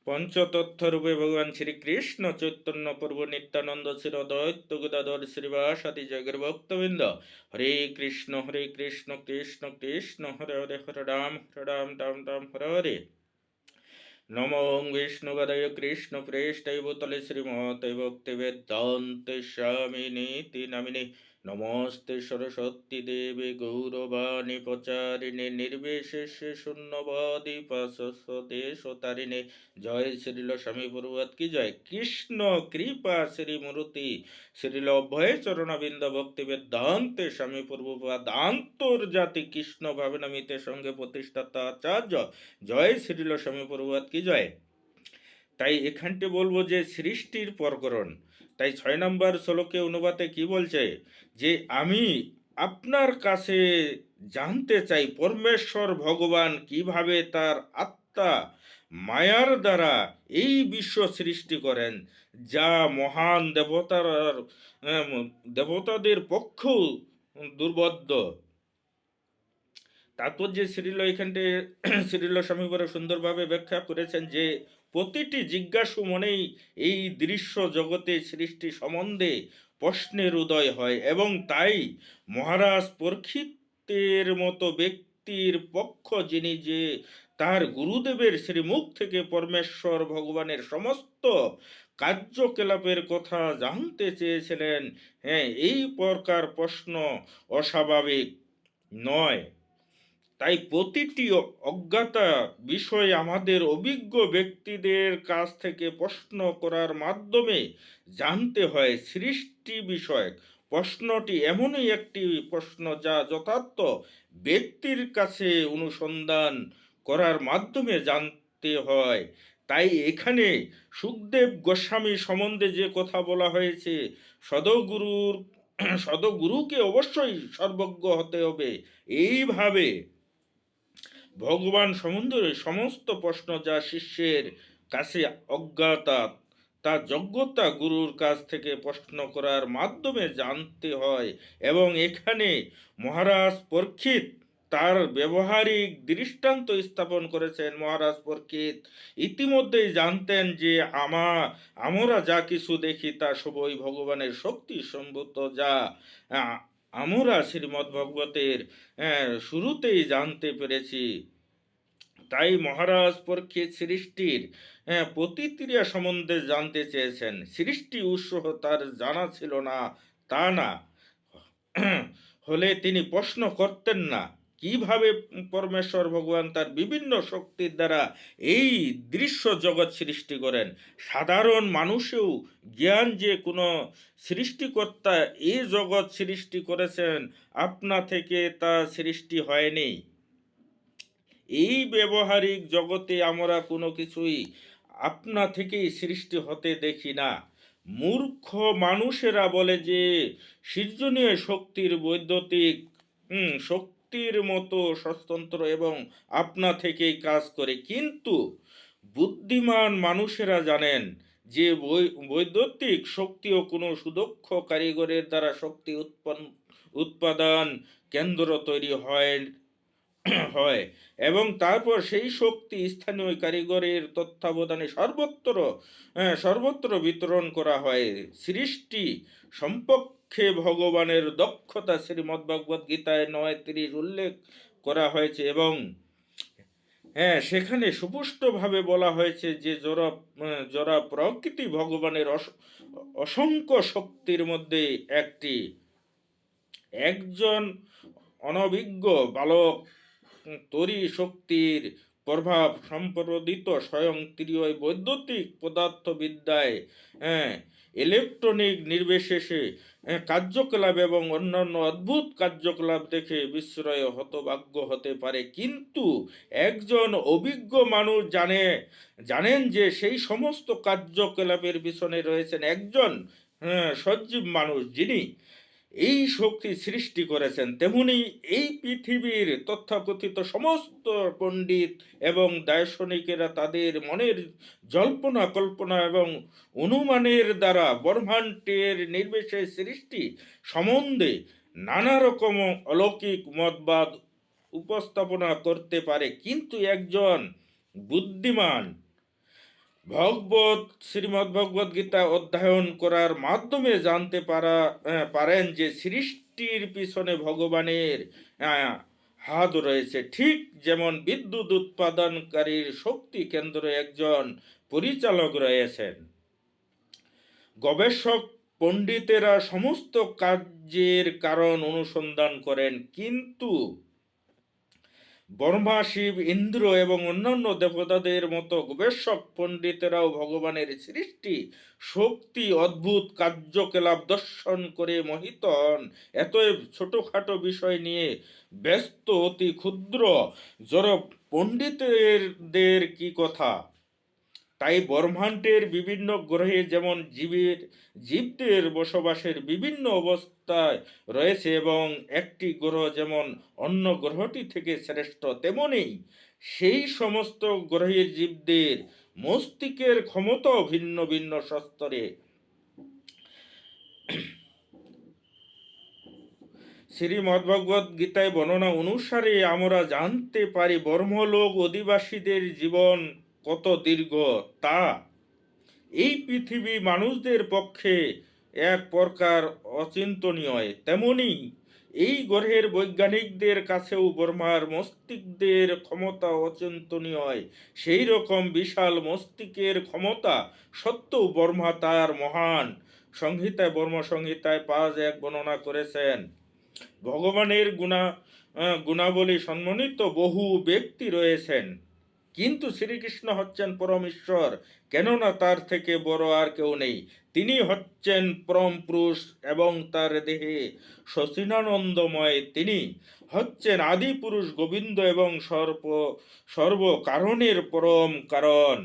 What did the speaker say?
পঞ্চতত্ত্বরূপে ভগবান শ্রীকৃষ্ণ চৈতন্য প্রভু নিত্যানন্দ শ্রী অদ্বৈত গদাধর শ্রীবাসাদি জগের ভক্তবৃন্দ হরে কৃষ্ণ কৃষ্ণ কৃষ্ণ হরে হরে হরে রাম রাম রাম হরে হরে নমো বিষ্ণুপদায় কৃষ্ণ প্রেষ্টায় ভূতলে শ্রীমতে ভক্তি বেদান্তে স্বামিনীতি নামিনে নমস্তে সরস্বতী দেবী গৌরবাণী প্রচারিণে নির্বিশেষে শূন্যবাদী পাশস্বদেশতারিণে জয় শ্রীল স্বামী প্রভুপাদ কি জয়। কৃষ্ণ কৃপা শ্রীমূর্তি শ্রীল অভয় চরণাবিন্দ ভক্তি বেদান্তে স্বামী প্রভুপাদ আন্তর্জাতিক কৃষ্ণ ভাবনামিতে সঙ্গে প্রতিষ্ঠাতা আচার্য জয় শ্রীল স্বামী প্রভুপাদ কি জয়। তাই এখানটি বলবো যে সৃষ্টির প্রকরণ, তাই 6 নম্বর শ্লোকে অনুবাদে কি বলছে যে আমি আপনার কাছে জানতে চাই পরমেশ্বর ভগবান কিভাবে তার আত্মা মায়ার দ্বারা এই বিশ্ব সৃষ্টি করেন, যা মহান দেবতাদের পক্ষেও দুর্বোধ্য। তাৎপর্য শ্রীল এখানটি শ্রীল স্বামী বড় সুন্দরভাবে ব্যাখ্যা করেছেন যে প্রতিটি জিজ্ঞাসু মনেই এই দৃশ্য জগতে সৃষ্টি সম্বন্ধে প্রশ্নের উদয় হয়, এবং তাই মহারাজ পরীক্ষিতের মতো ব্যক্তির পক্ষ যিনি যে তার গুরুদেবের শ্রীমুখ থেকে পরমেশ্বর ভগবানের সমস্ত কার্যকলাপের কথা জানতে চেয়েছিলেন, এই প্রকার প্রশ্ন অস্বাভাবিক নয়। তাই প্রতিটি অজ্ঞাতা বিষয় আমাদের অভিজ্ঞ ব্যক্তিদের কাছ থেকে প্রশ্ন করার মাধ্যমে জানতে হয়। সৃষ্টি বিষয়ক প্রশ্নটি এমনই একটি প্রশ্ন যা যথার্থ ব্যক্তির কাছে অনুসন্ধান করার মাধ্যমে জানতে হয়। তাই এখানে সুখদেব গোস্বামী সম্বন্ধে যে কথা বলা হয়েছে, সদগুরুকে অবশ্যই সর্বজ্ঞ হতে হবে। এইভাবে ভগবান সম্বন্ধে সমস্ত প্রশ্ন যা শিষ্যের কাছে অজ্ঞাতা, তা যোগ্যতা গুরুর কাছ থেকে প্রশ্ন করার মাধ্যমে জানতে হয়। এবং এখানে মহারাজ পরীক্ষিত তার ব্যবহারিক দৃষ্টান্ত স্থাপন করেছেন। মহারাজ পরীক্ষিত ইতিমধ্যেই জানতেন যে আমরা যা কিছু দেখি তা সবই ভগবানের শক্তি সম্ভূত, যা আমরা শ্রীমদ্ ভগবতের শুরুতেই জানতে পেরেছি। তাই মহারাজ পরীক্ষিত সৃষ্টির প্রতিক্রিয়া সম্বন্ধে জানতে চেয়েছেন। সৃষ্টি উৎস তার জানা ছিল না তা না হলে তিনি প্রশ্ন করতেন না কিভাবে পরমেশ্বর ভগবান তার বিভিন্ন শক্তির দ্বারা এই দৃশ্য জগৎ সৃষ্টি করেন। সাধারণ মানুষেও জ্ঞান যে কোনো সৃষ্টিকর্তা এই জগৎ সৃষ্টি করেছেন, আপনা থেকে তা সৃষ্টি হয়নি। এই ব্যবহারিক জগতে আমরা কোনো কিছুই আপনা থেকেই সৃষ্টি হতে দেখি না। মূর্খ মানুষেরা বলে যে সৃজনীয় শক্তির বৈদ্যুতিক শক্তির মতো স্বতন্ত্র এবং আপনা থেকেই কাজ করে, কিন্তু বুদ্ধিমান মানুষেরা জানেন যে বৈদ্যুতিক শক্তিও কোনো সুদক্ষ কারিগরের দ্বারা শক্তি উৎপাদন কেন্দ্র তৈরি হয় এবং তারপর সেই শক্তি স্থানীয় কারিগরের তত্ত্বাবধানে সর্বত্র বিতরণ করা হয়। সৃষ্টি সম্পর্কে ভগবানের দক্ষতা শ্রীমদ্ভগবদ্ গীতায় 9:30 উল্লেখ করা হয়েছে, এবং সেখানে সুপুষ্টভাবে বলা হয়েছে যে যারা প্রকৃতি ভগবানের অসংখ্য শক্তির মধ্যে একজন অনভিজ্ঞ বালক তরি শক্তির প্রভাব সম্পাদিত স্বয়ং তীয় বৈদ্যুতিক পদার্থবিদ্যায় ইলেকট্রনিক নির্বিশেষে কার্যকলাপ এবং অন্যান্য অদ্ভুত কার্যকলাপ দেখে বিস্ময় হতভাগ্য হতে পারে, কিন্তু একজন অভিজ্ঞ মানুষ জানেন যে সেই সমস্ত কার্যকলাপের পিছনে রয়েছেন একজন সজীব মানুষ, যিনি এই শক্তি সৃষ্টি করেছেন। তেমনি এই পৃথিবীর তথাকথিত সমস্ত পণ্ডিত এবং দার্শনিকেরা তাদের মনের জল্পনা কল্পনা এবং অনুমানের দ্বারা ব্রহ্মাণ্ডের নির্বিশেষ সৃষ্টি সম্বন্ধে নানা রকম অলৌকিক মতবাদ উপস্থাপনা করতে পারে, কিন্তু একজন বুদ্ধিমান শ্রীমদ্ ভগবদ গীতা অধ্যয়ন করার মাধ্যমে জানতে পারেন যে সৃষ্টির পিছনে ভগবানের হাত রয়েছে। ঠিক যেমন বিদ্যুৎ উৎপাদনকারীর শক্তি কেন্দ্রে একজন পরিচালক রয়েছেন। গবেষক পণ্ডিতেরা সমস্ত কার্যের কারণ অনুসন্ধান করেন, কিন্তু ব্রহ্মা, শিব, ইন্দ্র এবং অন্যান্য দেবতাদের মতো গবেষক পণ্ডিতেরাও ভগবানের সৃষ্টি শক্তি অদ্ভুত কার্যকলাপ দর্শন করে মোহিত হন। এতএব ছোটখাটো বিষয় নিয়ে ব্যস্ত অতি ক্ষুদ্র জড় পণ্ডিতদের কি কথা। তাই ব্রহ্মাণ্ডের বিভিন্ন গ্রহে যেমন জীবদের বসবাসের বিভিন্ন অবস্থায় রয়েছে এবং একটি গ্রহ যেমন অন্য গ্রহটি থেকে শ্রেষ্ঠ, তেমনি সেই সমস্ত গ্রহের জীবদের মস্তিষ্কের ক্ষমতাও ভিন্ন ভিন্ন স্তরে। শ্রীমদ্ভগবদ গীতায় বর্ণনা অনুসারে আমরা জানতে পারি ব্রহ্মলোক অধিবাসীদের জীবন কত দীর্ঘ তা এই পৃথিবী মানুষদের পক্ষে এক প্রকার অচিন্তনীয়। তেমনি এই গ্রহের বৈজ্ঞানিকদের কাছেও ব্রহ্মার মস্তিষ্কের ক্ষমতা অচিন্তনীয়। সেই রকম বিশাল মস্তিষ্কের ক্ষমতা সত্ত্বেও ব্রহ্মা তার মহান সংহিতায় ব্রহ্ম সংহিতায় 5:1 বর্ণনা করেছেন। ভগবানের গুণাবলী সম্মানিত বহু ব্যক্তি রয়েছেন, কিন্তু শ্রীকৃষ্ণ হচ্ছেন পরম ঈশ্বর, কেননা তার থেকে বড় আর কেউ নেই। তিনি হচ্ছেন পরম পুরুষ এবং তার দেহে সচিদানন্দময়। তিনি হচ্ছেন আদি পুরুষ গোবিন্দ এবং সর্ব কারণের পরম কারণ।